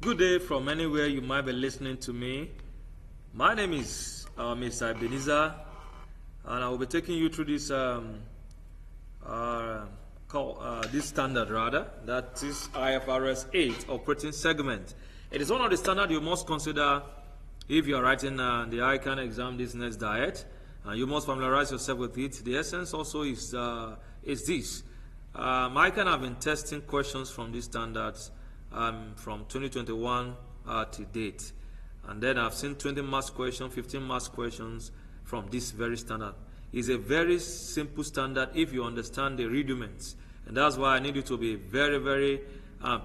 Good day from anywhere you might be listening to me. My name is Mr. Ebenezer, and I will be taking you through this this standard that is IFRS 8 operating segment. It is one of the standards you must consider if you are writing the ICANN exam this next diet. You must familiarize yourself with it. The essence also is this. ICANN have been testing questions from these standards from 2021 to date. And then I've seen 20 marks questions, 15 marks questions from this very standard. It's a very simple standard if you understand the rudiments. And that's why I need you to be very, very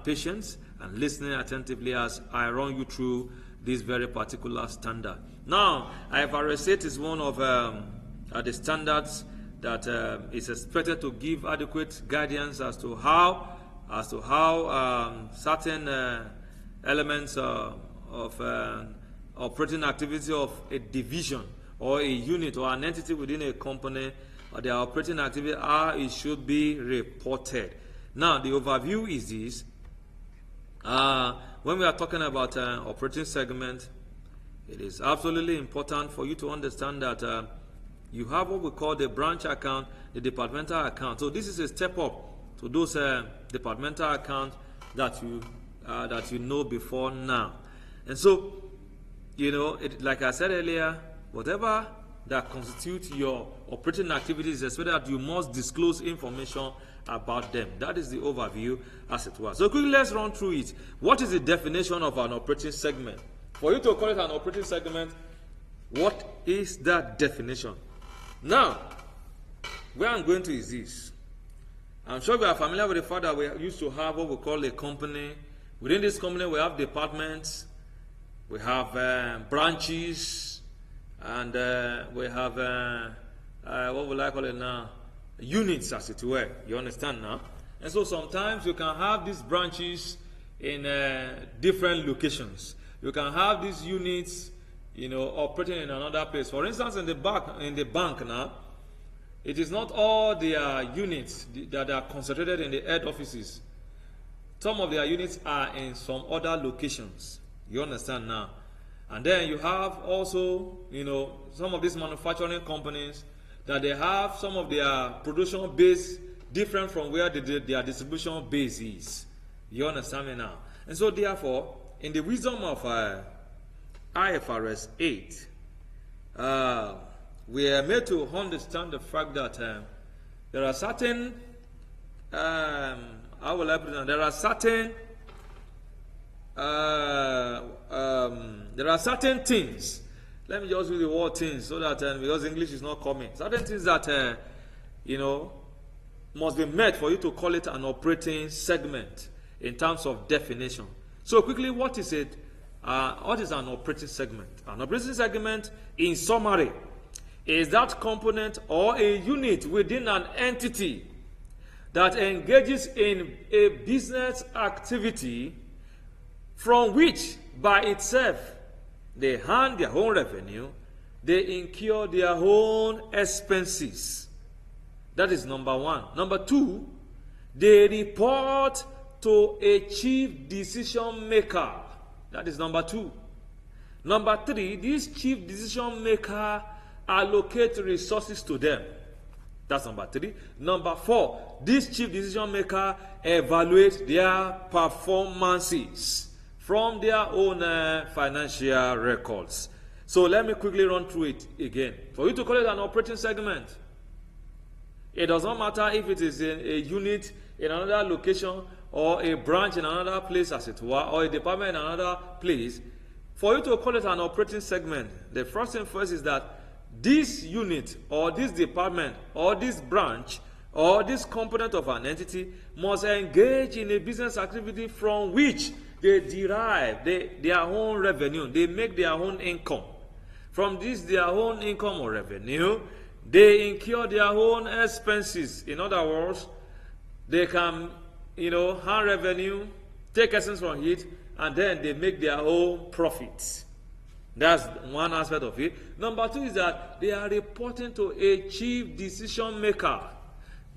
patient and listening attentively as I run you through this very particular standard. Now, IFRS 8 is one of the standards that is expected to give adequate guidance as to how certain elements of operating activity of a division or a unit or an entity within a company or their operating activity, how it should be reported. Now, the overview is this. When we are talking about operating segment, it is absolutely important for you to understand that you have what we call the branch account, the departmental account. So this is a step up to those departmental accounts that you know before now. And so, like I said earlier, whatever that constitutes your operating activities, especially that you must disclose information about them. That is the overview, as it was. So quickly, let's run through it. What is the definition of an operating segment? For you to call it an operating segment, what is that definition? Now, where I'm going to is this. I'm sure we are familiar with the fact that we used to have what we call a company. Within this company, we have departments, we have branches, and we have, what will I call it now? Units, as it were. You understand now? And so sometimes you can have these branches in different locations. You can have these units, operating in another place. For instance, in the bank now, it is not all their units that are concentrated in the head offices. Some of their units are in some other locations. You understand now? And then you have also, some of these manufacturing companies that they have some of their production base different from where their distribution base is. You understand me now? And so therefore, in the wisdom of IFRS 8, we are made to understand the fact that there are certain, things. Let me just use the word things so that because English is not coming. Certain things that must be met for you to call it an operating segment in terms of definition. So quickly, what is it? What is an operating segment? An operating segment, in summary, is that component or a unit within an entity that engages in a business activity from which by itself they earn their own revenue, they incur their own expenses. That is number one. Number two, they report to a chief decision maker. That is number two. Number three, this chief decision maker allocate resources to them. That's number three. Number four, this chief decision maker evaluates their performances from their own financial records. So let me quickly run through it again. For you to call it an operating segment, it does not matter if it is a unit in another location or a branch in another place, as it were, or a department in another place. For you to call it an operating segment, the first thing first is that this unit or this department or this branch or this component of an entity must engage in a business activity from which they derive their own revenue. They make their own income. From this, their own income or revenue, they incur their own expenses. In other words, they can, earn revenue, take essence from it, and then they make their own profits. That's one aspect of it. Number two is that they are reporting to a chief decision maker.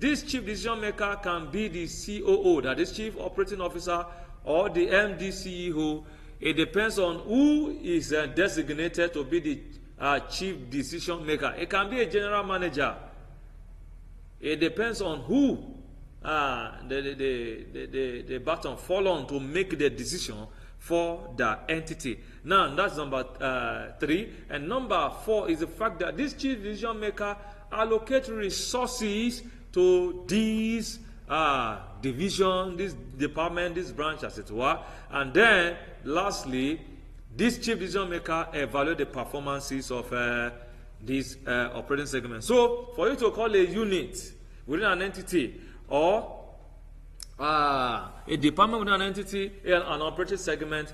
This chief decision maker can be the COO, that is Chief Operating Officer, or the MD CEO, it depends on who is designated to be the chief decision maker. It can be a general manager. It depends on who the button fall on to make the decision for the entity. Now, that's number 3. And number 4 is the fact that this chief decision maker allocate resources to these division, this department, this branch, as it were. And then, lastly, this chief decision maker evaluate the performances of this operating segment. So, for you to call a unit within an entity or a department within an entity, an operating segment,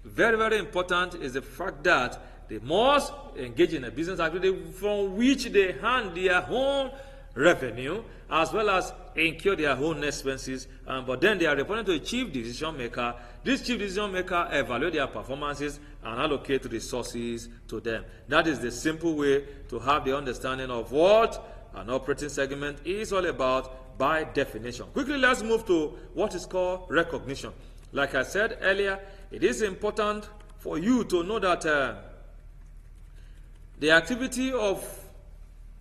very, very important is the fact that they must engage in a business activity from which they hand their own revenue as well as incur their own expenses, but then they are reporting to a chief decision maker. This chief decision maker evaluate their performances and allocate resources to them. That is the simple way to have the understanding of what an operating segment is all about by definition. Quickly, let's move to what is called recognition. Like I said earlier, it is important for you to know that the activity of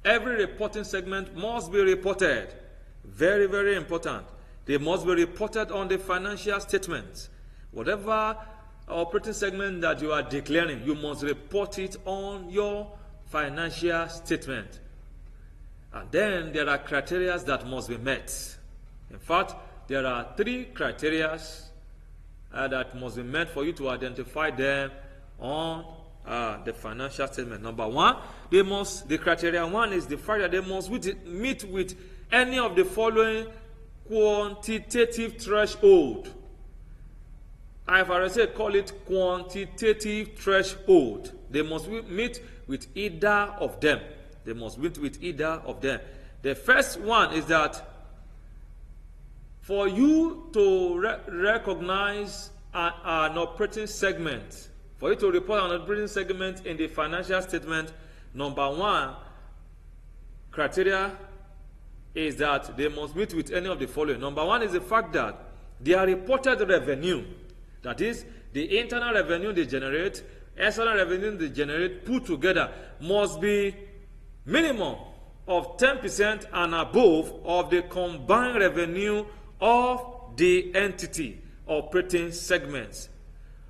every reporting segment must be reported. Very, very important. They must be reported on the financial statements. Whatever operating segment that you are declaring, you must report it on your financial statement. And then there are criteria that must be met. In fact, there are 3 criteria that must be met for you to identify them on the financial statement. Number 1, the criteria 1 is the fact that they must meet with any of the following quantitative threshold. Ifrs call it quantitative threshold. They must meet with either of them. They must meet with either of them. The first one is that for you to recognize an operating segment, for you to report an operating segment in the financial statement, number 1 criteria is that they must meet with any of the following. Number 1 is the fact that their reported revenue, that is, the internal revenue they generate, external revenue they generate, put together, must be minimum of 10% and above of the combined revenue of the entity operating segments.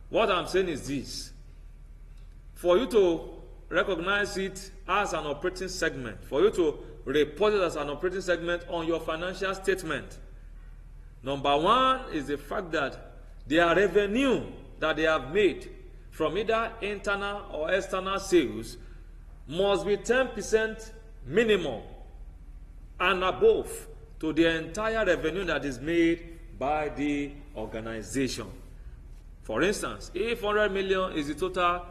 What I'm saying is this: for you to recognize it as an operating segment, for you to report it as an operating segment on your financial statement, number 1 is the fact that their revenue that they have made from either internal or external sales must be 10% minimum and above to the entire revenue that is made by the organization. For instance, if 100 million is the total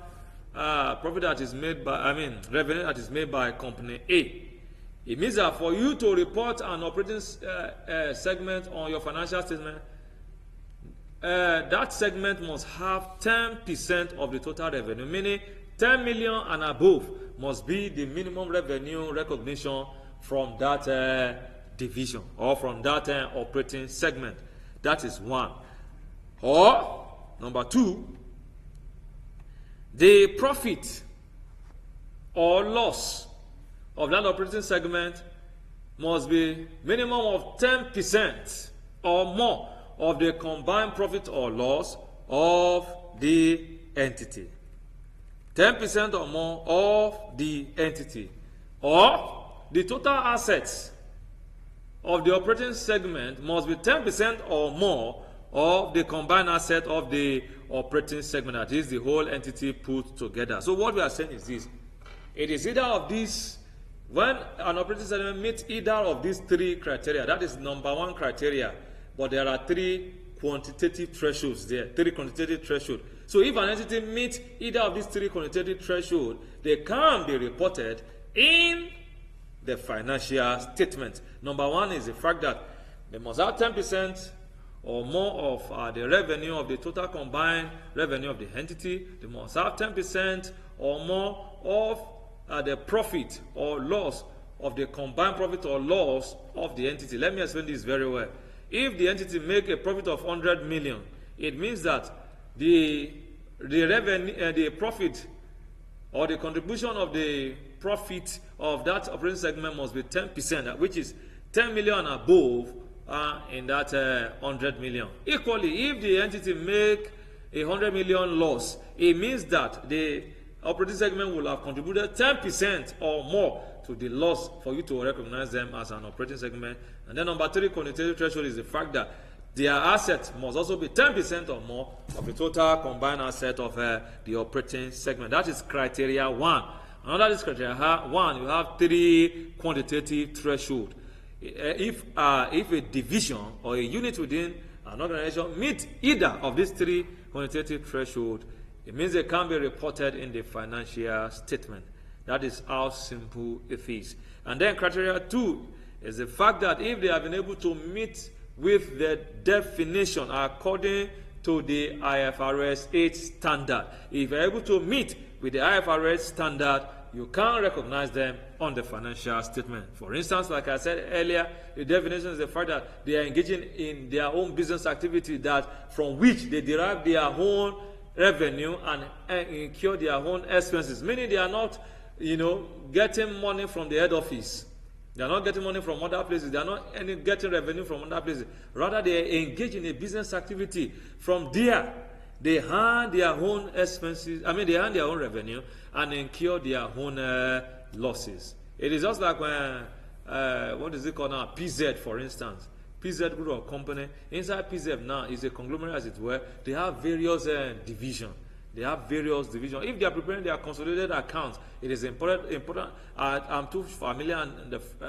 profit that is made by, revenue that is made by company A, it means that for you to report an operating segment on your financial statement, that segment must have 10% of the total revenue, meaning 10 million and above must be the minimum revenue recognition from that division or from that operating segment. That is 1. Or number 2, the profit or loss of that operating segment must be minimum of 10% or more of the combined profit or loss of the entity. 10% or more of the entity, or the total assets of the operating segment must be 10% or more of the combined asset of the operating segment, that is the whole entity put together. So what we are saying is this: it is either of these, when an operating segment meets either of these 3 criteria, that is number 1 criteria, but there are 3 quantitative thresholds there, 3 quantitative thresholds. So if an entity meets either of these 3 quantitative thresholds, they can be reported in the financial statement. Number 1 is the fact that they must have 10% or more of the revenue of the total combined revenue of the entity. They must have 10% or more of the profit or loss of the combined profit or loss of the entity. Let me explain this very well. If the entity make a profit of 100 million it means that the revenue, the profit or the contribution of the profit of that operating segment must be 10%, which is 10 million above in that 100 million. Equally, if the entity make a 100 million loss, it means that the operating segment will have contributed 10% or more to the loss for you to recognize them as an operating segment. And then number 3 quantitative threshold is the fact that their assets must also be 10% or more of the total combined asset of the operating segment. That is criteria 1. Another is criteria 1, you have 3 quantitative threshold. If a division or a unit within an organization meet either of these 3 quantitative threshold, it means they can be reported in the financial statement. That is how simple it is. And then criteria 2 is the fact that if they have been able to meet with the definition according to the IFRS 8 standard. If you're able to meet with the IFRS standard, you can recognize them on the financial statement. For instance, like I said earlier, the definition is the fact that they are engaging in their own business activity that from which they derive their own revenue and incur their own expenses, meaning they are not, getting money from the head office. They are not getting money from other places. They are not getting revenue from other places. Rather, they engage in a business activity. From there, they earn their own expenses. They earn their own revenue and incur their own losses. It is just like when, what is it called now? PZ, for instance. PZ group of company. Inside PZ now is a conglomerate, as it were. They have various divisions. If they are preparing their consolidated accounts, it is important. I'm too familiar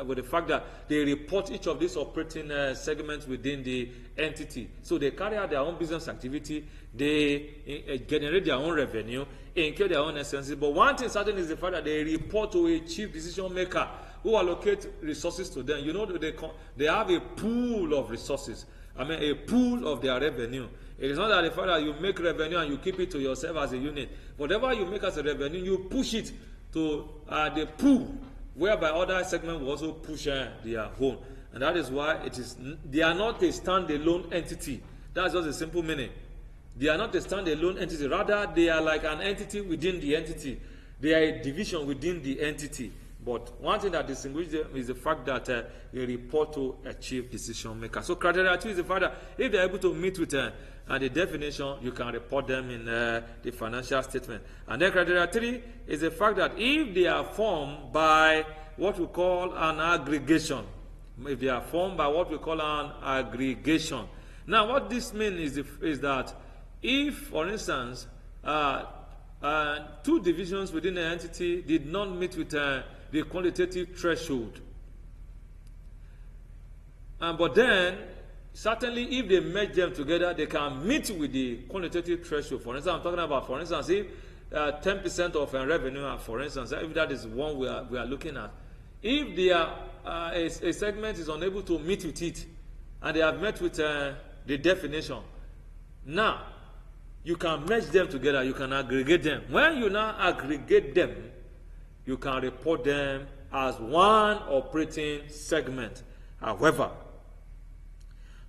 with the fact that they report each of these operating segments within the entity. So they carry out their own business activity, they generate their own revenue, incur their own expenses. But one thing certain is the fact that they report to a chief decision maker who allocate resources to them. They have a pool of resources. A pool of their revenue. It is not that the fact that you make revenue and you keep it to yourself as a unit. Whatever you make as a revenue, you push it to the pool, whereby other segments will also push their own. And that is why they are not a standalone entity. That's just a simple meaning. They are not a standalone entity. Rather, they are like an entity within the entity. They are a division within the entity. But one thing that distinguishes them is the fact that they report to a chief decision maker. So criteria 2 is the fact that if they are able to meet with the definition, you can report them in the financial statement. And then criteria 3 is the fact that if they are formed by what we call an aggregation. If they are formed by what we call an aggregation. Now what this means is that if, for instance, 2 divisions within an entity did not meet with the quantitative threshold. But then, certainly if they merge them together, they can meet with the quantitative threshold. For instance, I'm talking about, if 10% of revenue, for instance, if that is one we are looking at, if a segment is unable to meet with it, and they have met with the definition, now, you can merge them together, you can aggregate them. When you now aggregate them, you can report them as one operating segment. However,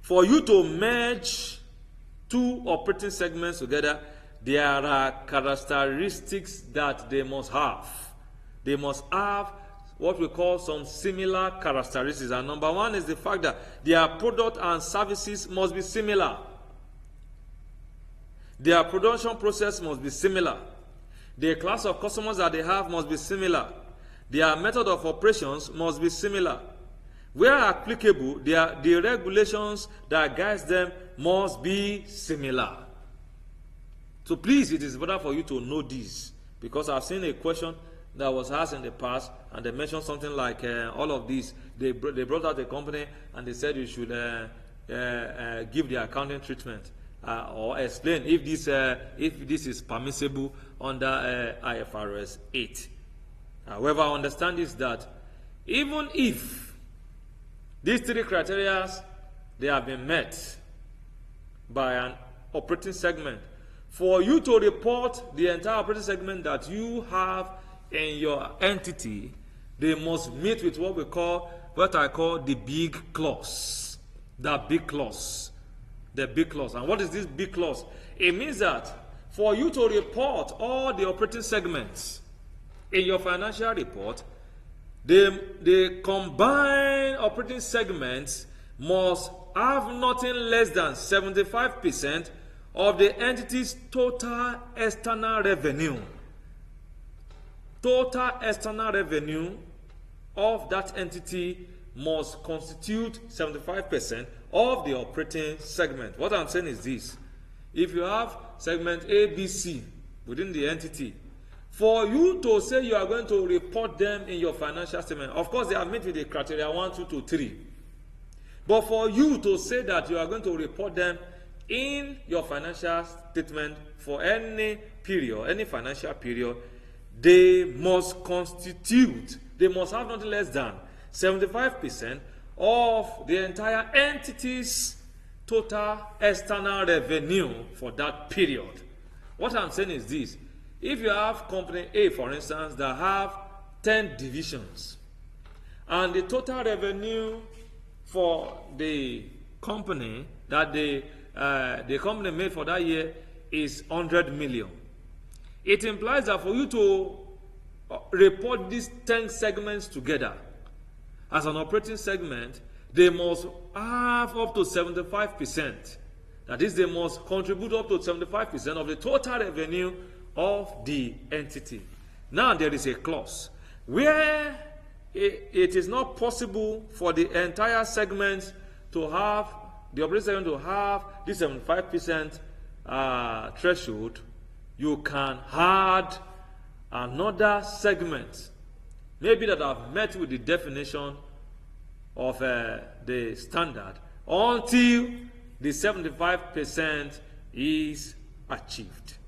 for you to merge 2 operating segments together, there are characteristics that they must have. They must have what we call some similar characteristics. And number 1 is the fact that their product and services must be similar. Their production process must be similar. The class of customers that they have must be similar. Their method of operations must be similar. Where applicable, the regulations that guide them must be similar. So please, it is better for you to know this, because I've seen a question that was asked in the past, and they mentioned something like all of these. They brought out a company and they said you should give the accounting treatment. Or explain if this is permissible under IFRS 8. However, understand is that even if these 3 criteria they have been met by an operating segment, for you to report the entire operating segment that you have in your entity, they must meet with what I call the big clause. That big clause. The B clause. And what is this B clause? It means that for you to report all the operating segments in your financial report, the combined operating segments must have nothing less than 75% of the entity's total external revenue. Total external revenue of that entity must constitute 75% of the operating segment. What I'm saying is this. If you have segment A, B, C within the entity, for you to say you are going to report them in your financial statement, of course they are met with the criteria 1, 2 to 3. But for you to say that you are going to report them in your financial statement for any period, any financial period, they must have nothing less than 75% of the entire entity's total external revenue for that period. What I'm saying is this. If you have company A, for instance, that have 10 divisions, and the total revenue for the company that the company made for that year is 100 million, it implies that for you to report these 10 segments together as an operating segment, they must have up to 75%. That is, they must contribute up to 75% of the total revenue of the entity. Now there is a clause where it is not possible for the entire segment to have, the operating segment to have this 75% threshold. You can add another segment, maybe that have met with the definition of the standard, until the 75% is achieved.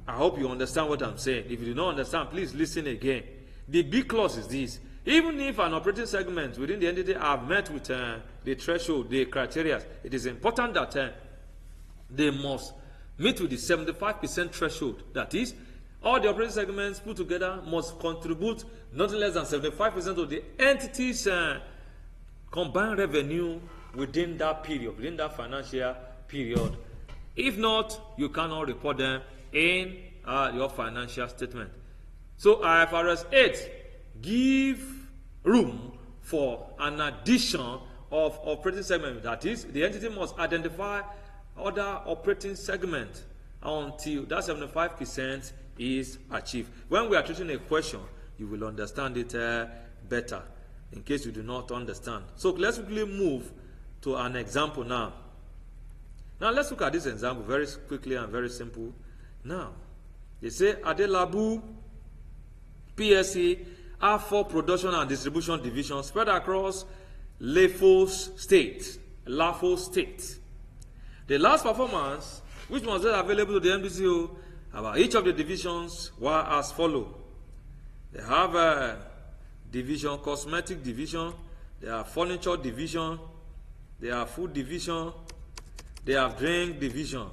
I hope you understand what I'm saying. If you do not understand, please listen again. The B clause is this. Even if an operating segment within the entity have met with the threshold, the criteria, it is important that they must meet with the 75% threshold. That is, all the operating segments put together must contribute not less than 75% of the entity's combined revenue within that period, within that financial period. If not, you cannot report them in your financial statement. So IFRS 8 give room for an addition of operating segment. That is, the entity must identify other operating segment until that 75% is achieved. When we are treating a question, you will understand it better, in case you do not understand. So let's quickly move to an example now. Now let's look at this example very quickly and very simple. Now, they say Adelabu PSC have 4 production and distribution divisions spread across LAFO State. The last performance, which was available to the MDCO about each of the divisions, were as follows. They have a division, cosmetic division, they have furniture division, they have food division, they have drink division.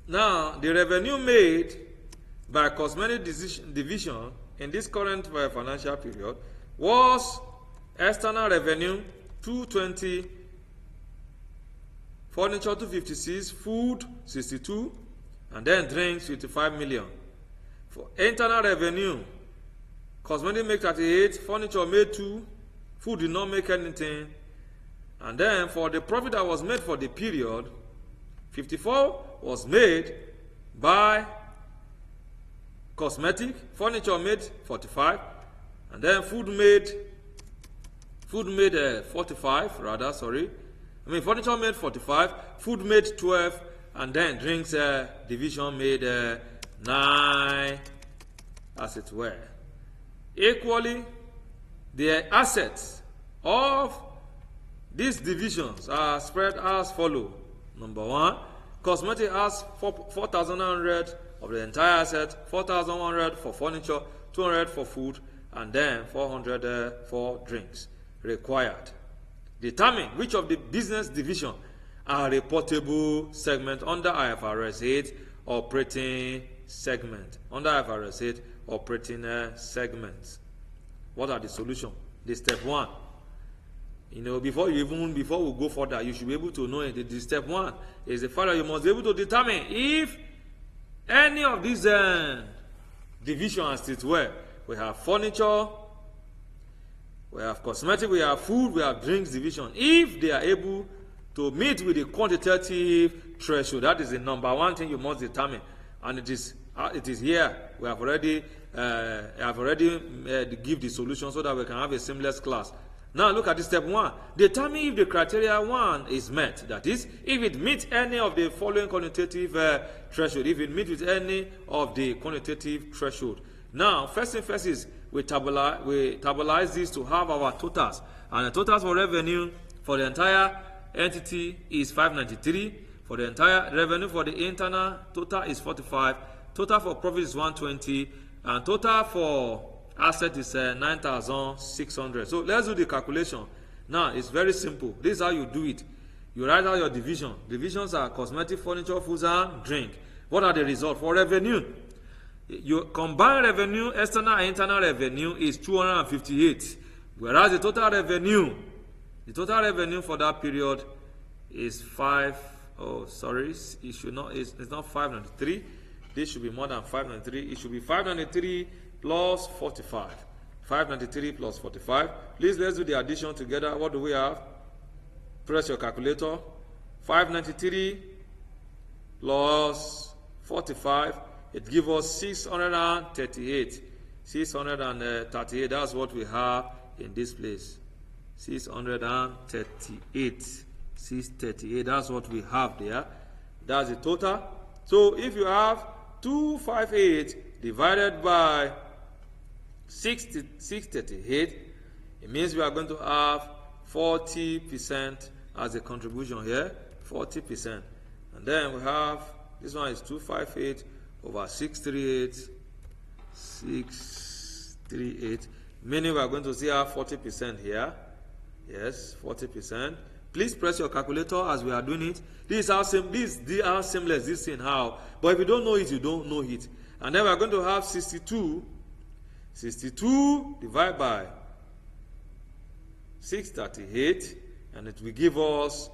Now, the revenue made by cosmetic division in this current financial period was external revenue 220, furniture 256, food 62, and then drinks 55 million. For internal revenue, cosmetic made 38, furniture made 2, food did not make anything. And then for the profit that was made for the period, 54 was made by cosmetic, furniture made 45, and then food made 45 rather, sorry. I mean furniture made 45, food made 12, and then drinks division made 9, as it were. Equally, the assets of these divisions are spread as follows. Number 1, cosmetic has 4,100 of the entire asset, 4,100 for furniture, 200 for food, and then 400 for drinks required. Determine which of the business division are reportable segment under IFRS 8 operating segment. Under IFRS 8 operating segments. What are the solutions? The step 1. Before we go further, you should be able to know it. The step one is the fact that you must be able to determine if any of these divisions state where we have furniture, we have cosmetic, we have food, we have drinks division. If they are able to meet with the quantitative threshold, that is the number one thing you must determine, and it is here. We have already give the solution so that we can have a seamless class. Now look at this step one. Determine if the criteria one is met. That is, if it meets any of the following quantitative threshold. If it meets with any of the quantitative threshold. Now, first thing first is we tabularize this to have our totals. And the totals for revenue for the entire entity is 593. For the entire revenue for the internal total is 45. Total for profit is 120. And total for asset is 9,600. So let's do the calculation. Now it's very simple. This is how you do it. You write out your division. Divisions are cosmetic, furniture, foods, and drink. What are the results for revenue? Your combined revenue, external and internal revenue is 258. Whereas the total revenue for that period is it's not 593. This should be more than 593. It should be 593 plus 45. 593 plus 45. Please, let's do the addition together. What do we have? Press your calculator. 593 plus 45. It gives us 638. 638. That's what we have in this place. 638. 638. That's what we have there. That's the total. So if you have 258 divided by 638, it means we are going to have 40% as a contribution here. 40%. And then we have, this one is 258 over 638. 638. Meaning we are going to see our 40% here. Yes, 40%. Please press your calculator as we are doing it. This is how seamless this thing how. But if you don't know it, you don't know it. And then we are going to have 62. 62 divided by 638, and it will give us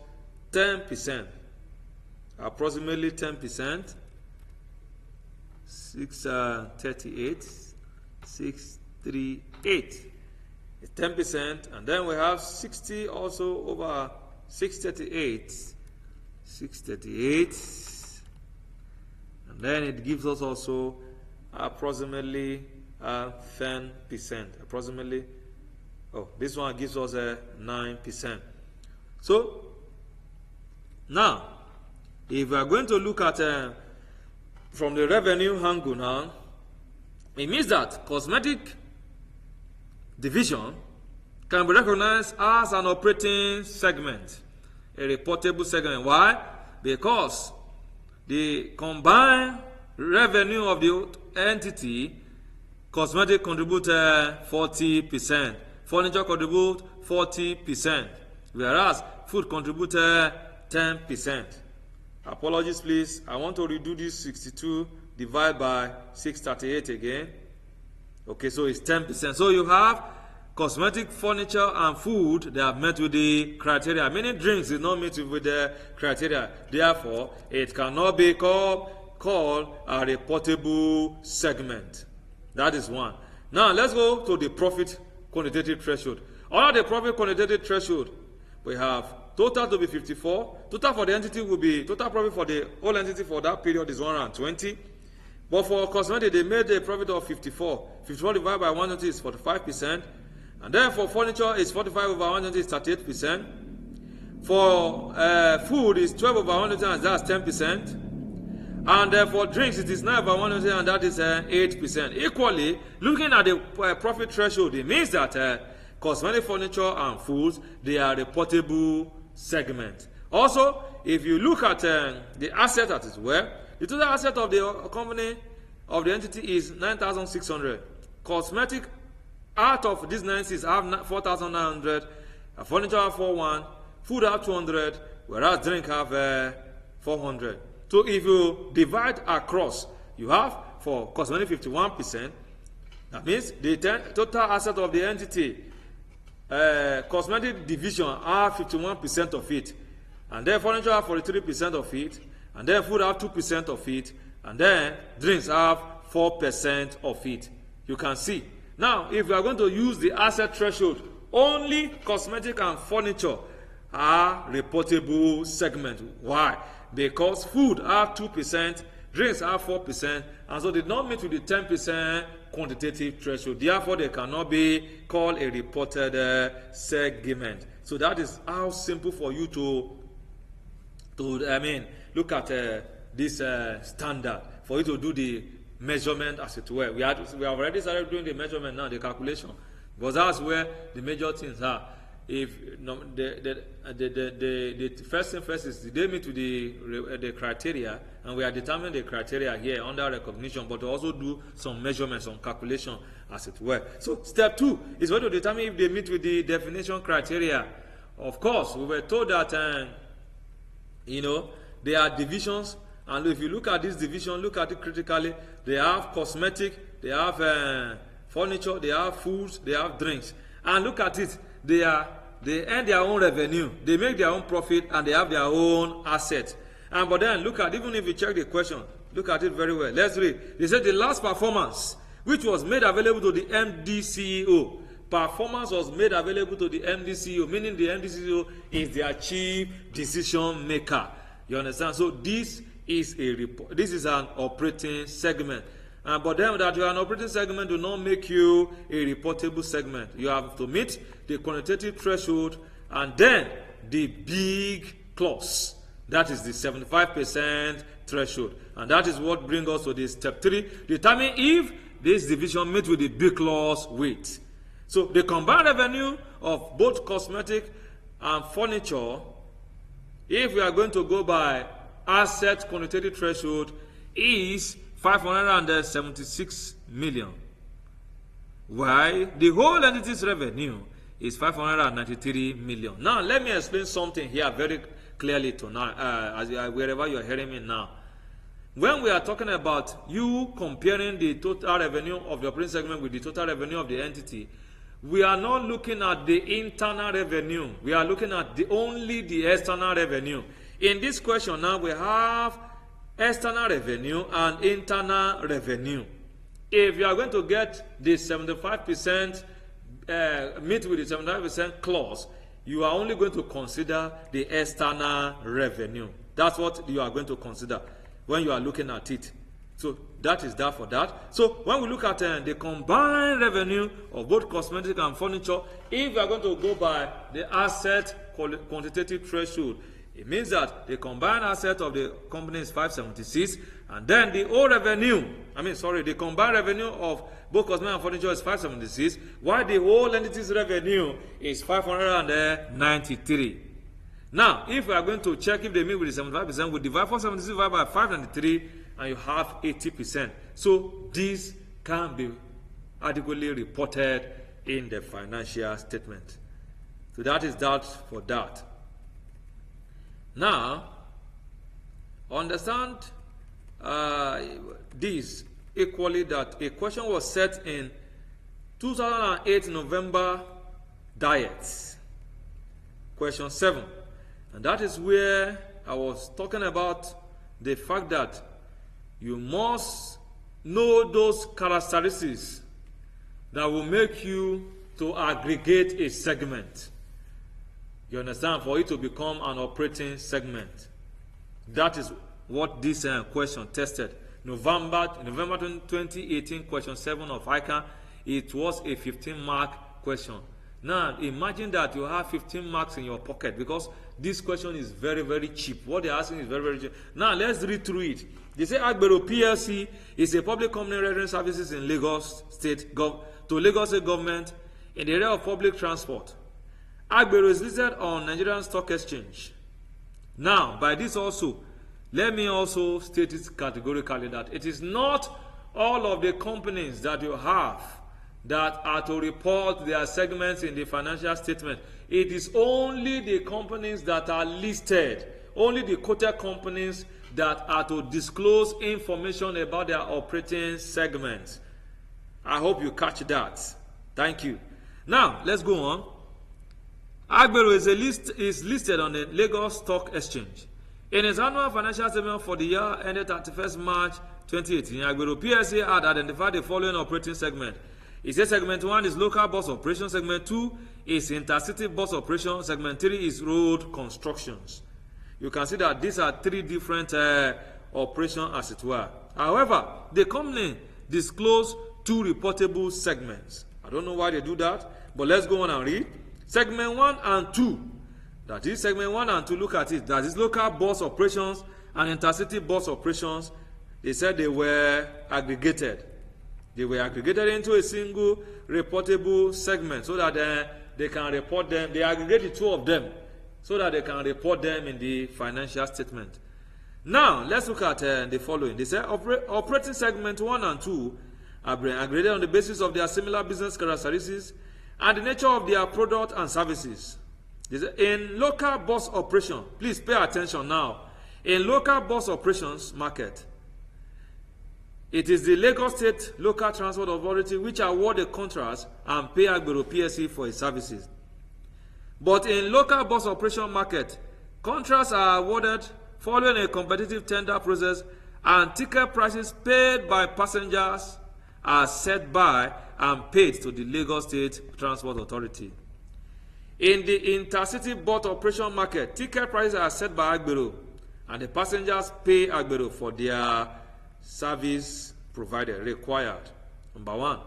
10%. Approximately 10%. 638. 638. 10%, and then we have 60 also over 638. 638. And then it gives us also approximately 10%. Approximately, this one gives us 9%. So, now, if we are going to look at from the revenue angle now, it means that cosmetic division can be recognized as an operating segment, a reportable segment. Why? Because the combined revenue of the entity, cosmetic contribute 40%, furniture contribute 40%, whereas food contribute 10%. Apologies, please. I want to redo this 62 divided by 638 again. Okay, so it's 10%. So you have cosmetic, furniture, and food. They have met with the criteria. Many drinks is not met with the criteria. Therefore, it cannot be called a reportable segment. That is one. Now, let's go to the profit quantitative threshold. Under the profit quantitative threshold, we have total to be 54. Total for the entity will be, total profit for the whole entity for that period is 120. But for cosmetic, they made a profit of 54. 54 divided by 120 is 45%. And then for furniture, it's 45 over 120 is 38%. For food, it's 12 over 120 and that's 10%. And for drinks, it is 9 over 120 and that is 8%. Equally, looking at the profit threshold, it means that cosmetic, furniture, and foods, they are reportable segment. Also, if you look at the asset that is well, the total asset of the company, of the entity is 9,600. Cosmetic, out of these 96 have 4,900. Furniture have 41. Food have 200. Whereas drink have 400. So if you divide across, you have for cosmetic 51%. That means the total asset of the entity cosmetic division have 51% of it, and then furniture have 43% of it, and then food have 2% of it, and then drinks have 4% of it. You can see. Now, if we are going to use the asset threshold, only cosmetic and furniture are reportable segment. Why? Because food have 2%, drinks have 4%, and so they don't meet with the 10% quantitative threshold. Therefore, they cannot be called a reported segment. So that is how simple for you to look at this standard for you to do the measurement, as it were. We have already started doing the measurement now, the calculation, because that's where the major things are. If the first thing first is, did they meet with the criteria, and we are determining the criteria here under recognition, but to also do some measurements, some calculation, as it were. So step 2 is going to determine if they meet with the definition criteria. Of course, we were told that there are divisions, and if you look at this division, look at it critically. They have cosmetic, they have furniture, they have foods, they have drinks, and look at it. They earn their own revenue, they make their own profit, and they have their own assets. But then look at, even if you check the question, look at it very well. Let's read. They said the last performance, which was made available to the MD CEO. Performance was made available to the MD CEO, meaning the MD CEO is their chief decision maker. You understand? So this is a report. This is an operating segment. But then that you are an operating segment do not make you a reportable segment. You have to meet the quantitative threshold and then the big clause. That is the 75% threshold. And that is what brings us to this step 3. Determine if this division meets with the big clause weight. So the combined revenue of both cosmetic and furniture, if we are going to go by asset quantitative threshold, is 576 million. Why? The whole entity's revenue is 593 million. Now, let me explain something here very clearly tonight, wherever you are hearing me now. When we are talking about you comparing the total revenue of the operating segment with the total revenue of the entity, we are not looking at the internal revenue. We are looking at only the external revenue. In this question now, we have external revenue and internal revenue. If you are going to get the 75%, meet with the 75% clause, you are only going to consider the external revenue. That's what you are going to consider when you are looking at it. So that is that for that. So when we look at the combined revenue of both cosmetic and furniture, if we are going to go by the asset quantitative threshold, it means that the combined asset of the company is 576, and then the whole revenue, the combined revenue of both cosmetic and furniture is 576, while the whole entity's revenue is 593. Now, if we are going to check if they meet with the 75%, we divide 476 by 593, and you have 80%. So this can be adequately reported in the financial statement. So that is that for that. Now, understand this equally, that a question was set in 2008 November diet, question 7, and that is where I was talking about the fact that you must know those characteristics that will make you to aggregate a segment. You understand? For it to become an operating segment. That is what this question tested. November 2018, question 7 of ICANN, it was a 15-mark question. Now, imagine that you have 15 marks in your pocket, because this question is very, very cheap. What they're asking is very, very cheap. Now, let's read through it. They say Agbero PLC is a public company rendering services in Lagos State to Lagos State government in the area of public transport. Agbero is listed on Nigerian Stock Exchange. Now, by this also, let me also state it categorically that it is not all of the companies that you have that are to report their segments in the financial statement. It is only the companies that are listed, only the quoted companies that are to disclose information about their operating segments. I hope you catch that. Thank you. Now, let's go on. Agbero is listed on the Lagos Stock Exchange. In its annual financial statement for the year ended 31st March 2018, Agbero PSA had identified the following operating segment. It says segment 1 is local bus operation, segment 2 is intercity bus operation, segment 3 is road constructions. You can see that these are three different operations as it were. However, the company disclosed two reportable segments. I don't know why they do that, but let's go on and read. Segment 1 and 2. That is segment 1 and 2, look at it. That is local bus operations and intercity bus operations. They said they were aggregated. They were aggregated into a single reportable segment so that they can report them. They aggregate the two of them so that they can report them in the financial statement. Now, let's look at the following. They say operating segment 1 and 2 are aggregated on the basis of their similar business characteristics and the nature of their product and services. They say, in local bus operation, please pay attention now. In local bus operations market, it is the Lagos State Local Transport Authority which award the contracts and pay Agbero PSC for its services. But in local bus operation market, contracts are awarded following a competitive tender process and ticket prices paid by passengers are set by and paid to the Lagos State Transport Authority. In the intercity bus operation market, ticket prices are set by Agbero and the passengers pay Agbero for their service provided required. Number 1,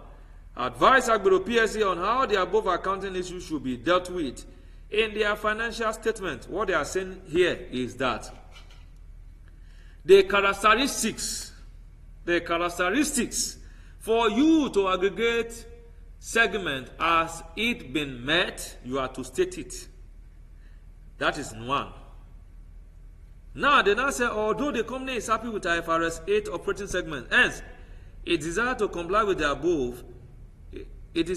advise Agbero PSC on how the above accounting issues should be dealt with in their financial statement. What they are saying here is that the characteristics for you to aggregate segment as it been met, you are to state it. That is 1. Now, they now say, although the company is happy with IFRS 8 operating segment, hence, it desires to comply with the above. It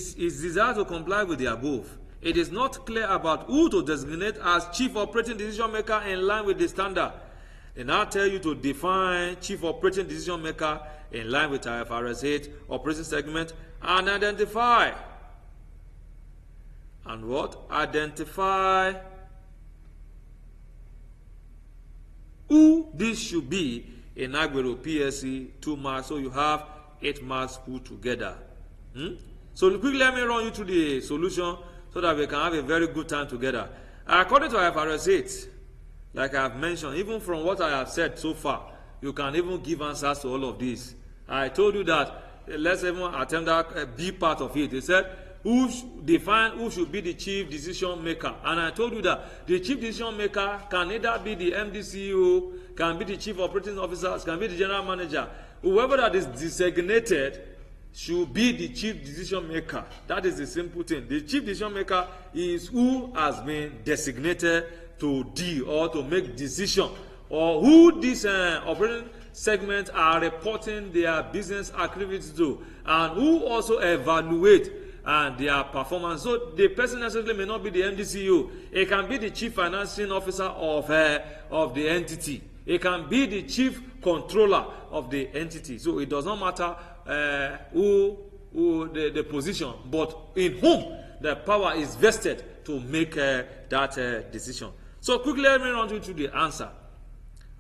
is not clear about who to designate as chief operating decision maker in line with the standard. They now tell you to define chief operating decision maker in line with IFRS 8 operating segment and identify. And what? Identify who this should be in Agbero PSC 2 marks, so you have 8 marks put together. So quickly let me run you through the solution so that we can have a very good time together. According to IFRS 8, like I have mentioned, even from what I have said so far, you can even give answers to all of this. I told you that, let's even attempt that B part of it. They said, define who should be the chief decision maker. And I told you that the chief decision maker can either be the MD CEO, can be the chief operating officer, can be the general manager. Whoever that is designated should be the chief decision maker. That is the simple thing. The chief decision maker is who has been designated to deal or to make decision, or who these operating segments are reporting their business activities to, and who also evaluate their performance. So the person necessarily may not be the MD CEO. It can be the chief financing officer of the entity. It can be the chief controller of the entity. So it does not matter who the position, but in whom the power is vested to make that decision. So quickly let me run you through the answer.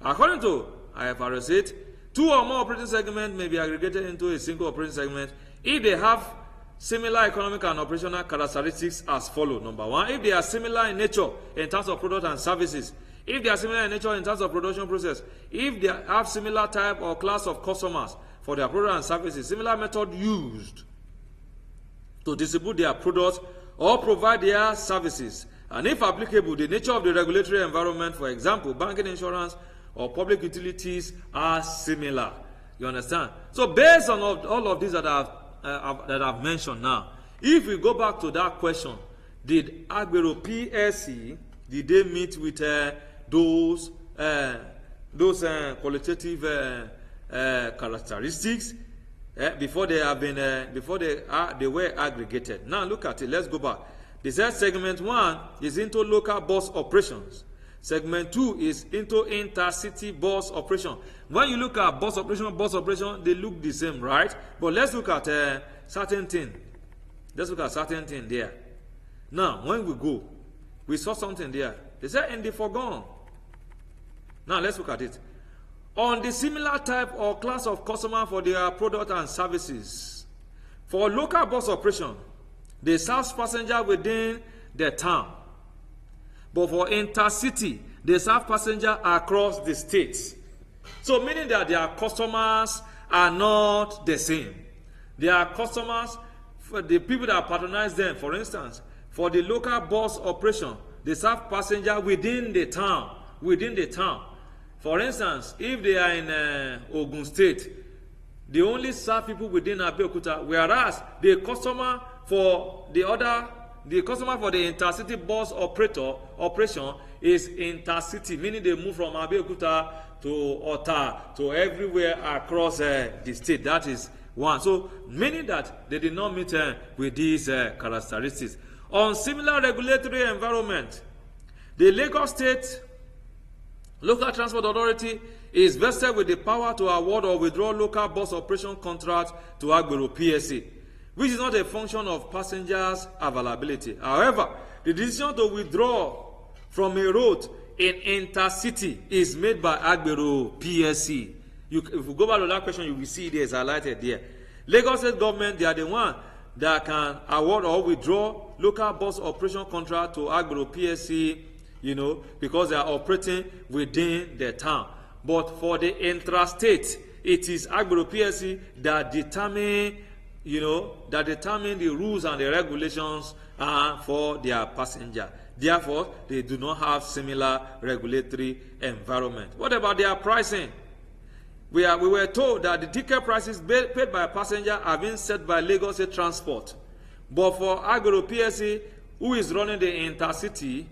According to IFRS 8, 2 or more operating segments may be aggregated into a single operating segment if they have similar economic and operational characteristics as follows. Number 1, if they are similar in nature in terms of product and services. If they are similar in nature in terms of production process. If they have similar type or class of customers for their product and services. Similar method used to distribute their products or provide their services. And if applicable, the nature of the regulatory environment, for example, banking, insurance, or public utilities are similar. You understand? So based on all of these that I've mentioned now, if we go back to that question, did Agbero PSC, did they meet with those qualitative characteristics before they have been they were aggregated? Now look at it. Let's go back. They said segment 1 is into local bus operations. Segment 2 is into intercity bus operation. When you look at bus operation, they look the same, right? But let's look at certain thing. Let's look at certain thing there. Now, when we go, We saw something there. They said in the foregone. Now let's look at it. On the similar type or class of customer for their product and services. For local bus operation, they serve passengers within the town. But for intercity, they serve passengers across the states. So meaning that their customers are not the same. Their customers, for the people that patronize them, for instance, for the local bus operation, they serve passengers within the town. Within the town. For instance, if they are in Ogun State, they only serve people within Abeokuta, whereas the customer for the intercity bus operation is intercity, meaning they move from Abeokuta to Ota to everywhere across the state. That is one. So meaning that they did not meet with these characteristics. On similar regulatory environment, the Lagos State Local Transport Authority is vested with the power to award or withdraw local bus operation contracts to Agbero PSC, which is not a function of passengers' availability. However, the decision to withdraw from a route in intercity is made by Agbero PSC. If you go back to that question, you will see it is highlighted there. Lagos State government, they are the one that can award or withdraw local bus operation contract to Agbero PSC, because they are operating within the town. But for the intrastate, it is Agbero PSC that determine the rules and the regulations for their passenger. Therefore, they do not have similar regulatory environment. What about their pricing? We were told that the ticket prices paid by passenger are being set by Lagos State Transport. But for Agbero PSC, who is running the intercity,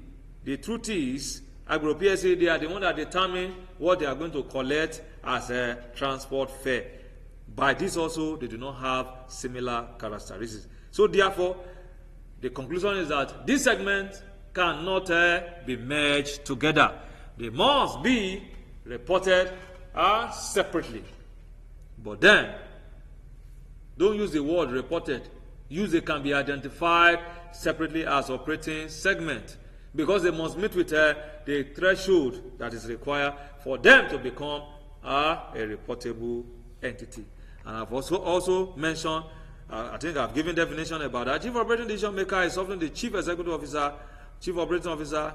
the truth is, Agbero PSC, they are the one that determine what they are going to collect as a transport fare. By this also, they do not have similar characteristics. So therefore, the conclusion is that this segment cannot be merged together. They must be reported separately. But then, don't use the word reported. Use they can be identified separately as operating segment, because they must meet with the threshold that is required for them to become a reportable entity. And I've also mentioned, I think I've given definition about that. Chief Operating Decision Maker is often the Chief Executive Officer, Chief Operating Officer.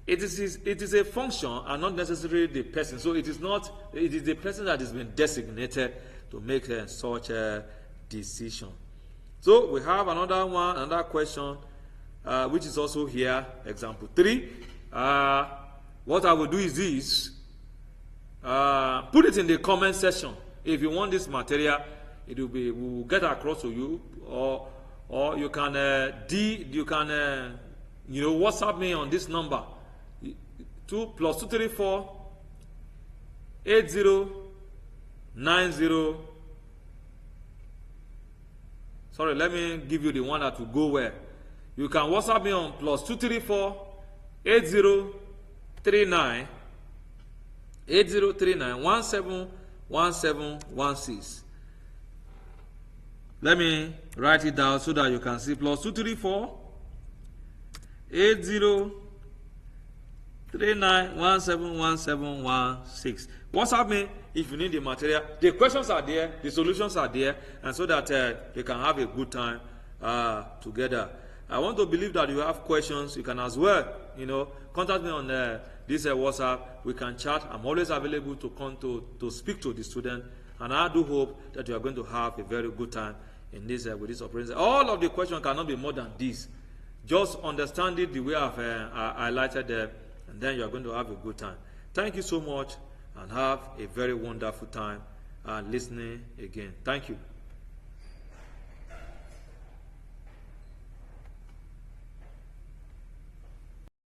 It is a function and not necessarily the person. So it is the person that has been designated to make such a decision. So we have another question, which is also here, example 3. What I will do is this. Put it in the comment section. If you want this material, we will get across to you, or you can WhatsApp me on this number, +234 8090. Sorry, let me give you the one that will go where. You can WhatsApp me on +234 8039 171716. Let me write it down so that you can see. +234 8039 171716. WhatsApp me if you need the material. The questions are there, the solutions are there, and so that you can have a good time together. I want to believe that you have questions. You can as well, contact me on this WhatsApp. We can chat. I'm always available to come to speak to the student, and I do hope that you are going to have a very good time in this with this operation. All of the questions cannot be more than this. Just understand it the way I've highlighted them, and then you are going to have a good time. Thank you so much, and have a very wonderful time listening again. Thank you.